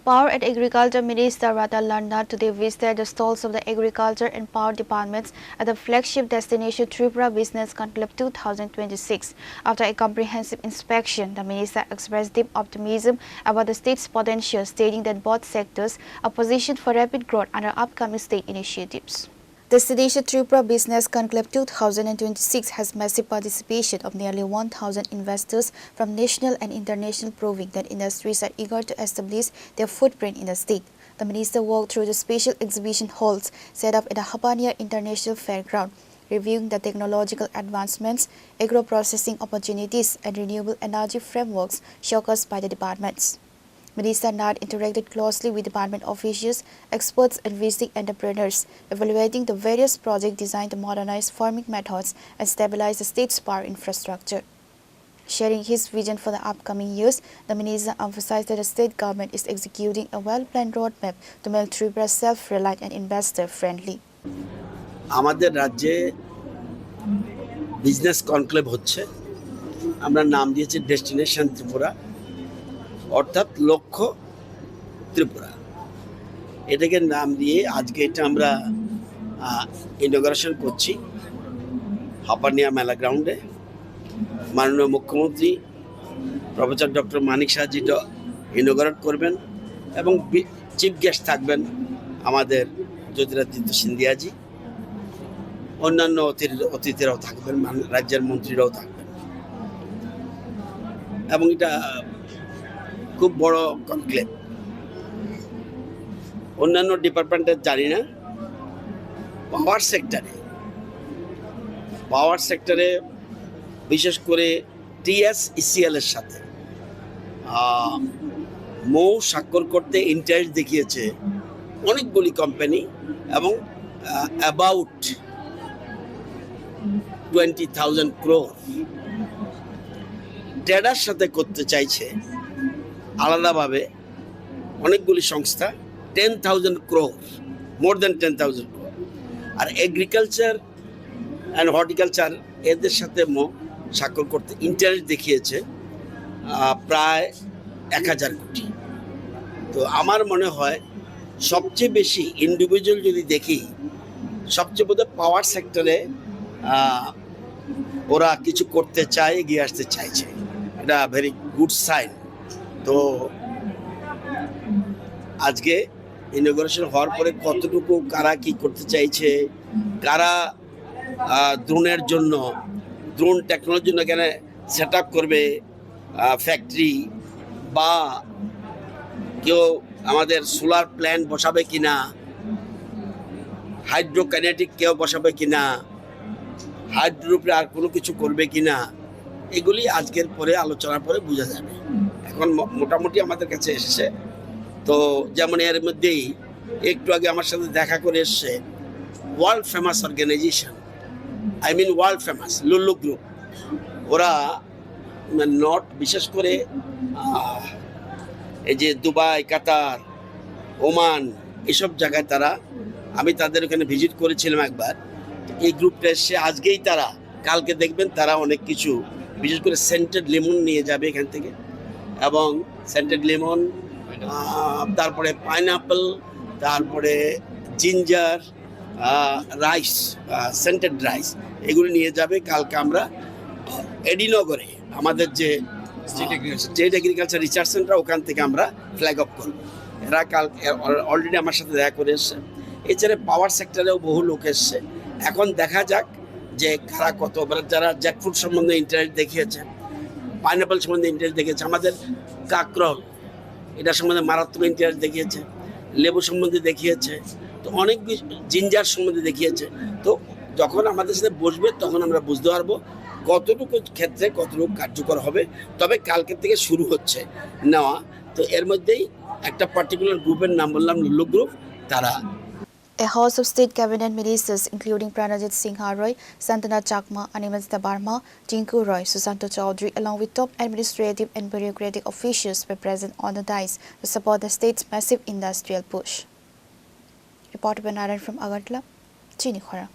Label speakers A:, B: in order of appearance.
A: Power and Agriculture Minister Ratan Lal today visited the stalls of the Agriculture and Power departments at the flagship destination Tripura Business Conclave 2026. After a comprehensive inspection, the minister expressed deep optimism about the state's potential, stating that both sectors are positioned for rapid growth under upcoming state initiatives. Destination Tripura Business Conclave 2026 has massive participation of nearly 1,000 investors from national and international, proving that industries are eager to establish their footprint in the state. The minister walked through the special exhibition halls set up at the Hapania International Fairground, reviewing the technological advancements, agro-processing opportunities and renewable energy frameworks showcased by the departments. Minister Nat interacted closely with department officials, experts and visiting entrepreneurs, evaluating the various projects designed to modernize farming methods and stabilize the state's power infrastructure. Sharing his vision for the upcoming years, the minister emphasized that the state government is executing a well-planned roadmap to make Tripura self-reliant and investor-friendly.
B: আমাদের রাজ্যে business conclave হচ্ছে, আমরা নাম দিয়েছি destination Tripura, অর্থাৎ লক্ষ্য ত্রিপুরা। এটাকে নাম দিয়ে আজকে এটা আমরা ইনঅগ্রেশন করছি হাপানিয়া মেলা গ্রাউন্ডে। মাননীয় মুখ্যমন্ত্রী প্রফেসর ডক্টর মানিক সাহাজি ইনঅগ্রেট করবেন এবং চিফ গেস্ট থাকবেন আমাদের জ্যোতিরাদিত্য সিন্ধিয়াজি, অন্যান্য অতিথিরাও থাকবেন, রাজ্যের মন্ত্রীরাও থাকবেন এবং এটা খুব বড় কনক্লেভ। অন্যান্য ডিপার্টমেন্টের জানি না, পাওয়ার সেক্টরে বিশেষ করে TSECL এর সাথে মৌ স্বাক্ষর করতে ইন্টারেস্ট দেখিয়েছে অনেকগুলি কোম্পানি এবং অ্যাবাউট 20,000 crore ট্রেডার সাথে করতে চাইছে আলাদাভাবে অনেকগুলি সংস্থা, 10,000 crore, মোর দেন 10,000 crore। আর এগ্রিকালচার অ্যান্ড হর্টিকালচার এদের সাথে স্বাক্ষর করতে ইন্টারেস্ট দেখিয়েছে প্রায় 1,000 কোটি। তো আমার মনে হয় সবচেয়ে বেশি ইন্ডিভিজুয়াল যদি দেখি, সবচেয়ে বোধহয় পাওয়ার সেক্টরে ওরা কিছু করতে চায়, এগিয়ে আসতে চাইছে, এটা ভেরি গুড সাইন। তো আজকে ইনঅগ্রেশন হওয়ার পরে কতটুকু কারা কি করতে চাইছে, কারা ড্রোন টেকনোলজির জন্য এখানে সেট আপ করবে ফ্যাক্টরি, বা কেউ আমাদের সোলার প্ল্যান্ট বসাবে কিনা, হাইড্রোকাইনেটিক কেউ বসাবে কিনা, হাইড্রোপে আর কোনো কিছু করবে কিনা, এগুলি আজকের পরে আলোচনার পরে বোঝা যাবে। এখন মোটামুটি আমাদের কাছে এসেছে। তো যেমন এর মধ্যেই একটু আগে আমার সাথে দেখা করে এসছে world famous organization, world famous Lulu group. ওরা বিশেষ করে এই যে দুবাই, কাতার, ওমান, এসব জায়গায় আমি তাদের ওখানে ভিজিট করেছিলাম একবার। এই গ্রুপটা এসে আজকেই কালকে দেখবেন তারা অনেক কিছু, বিশেষ করে সেন্টেড লেমন নিয়ে যাবে এখান থেকে, এবং সেন্টেড লেমন, তারপরে পাইনঅ্যাপল, তারপরে জিঞ্জার, রাইস, সেন্টেড রাইস, এগুলো নিয়ে যাবে। কালকে আমরা এডিনগরে আমাদের যে স্টেট এগ্রিকালচার রিসার্চ সেন্টার, ওখান থেকে আমরা ফ্ল্যাগ অফ করব। এরা অলরেডি আমার সাথে দেখা করে এসছে। এছাড়া পাওয়ার সেক্টরেও বহু লোক এসছে। এখন দেখা যাক যে কারা কত, যারা জ্যাকফ্রুট সম্বন্ধে ইন্টারেস্ট দেখিয়েছে, পাইনঅ্যাপল সম্বন্ধে ইন্টারেস্ট দেখিয়েছে, আমাদের কাকরল এটা সম্বন্ধে মারাত্মক ইন্টারেস্ট দেখিয়েছে, লেবু সম্বন্ধে দেখিয়েছে, তো অনেক জিঞ্জার সম্বন্ধে দেখিয়েছে। তো যখন আমাদের সাথে বসবে তখন আমরা বুঝতে পারবো কতটুকু ক্ষেত্রে কতটুকু কার্যকর হবে। তবে কালকের থেকে শুরু হচ্ছে নেওয়া। তো এর মধ্যেই একটা পার্টিকুলার গ্রুপের নাম বললাম, লুল্লু গ্রুপ। তারা
A: A host of state cabinet ministers including Pranajit Singh Roy, Santana Chakma, Animasta Barma, Tinku Roy, Susanto Chaudhary along with top administrative and bureaucratic officials were present on the dais to support the state's massive industrial push. Reporter Banaran from Agartala, Chini Khora.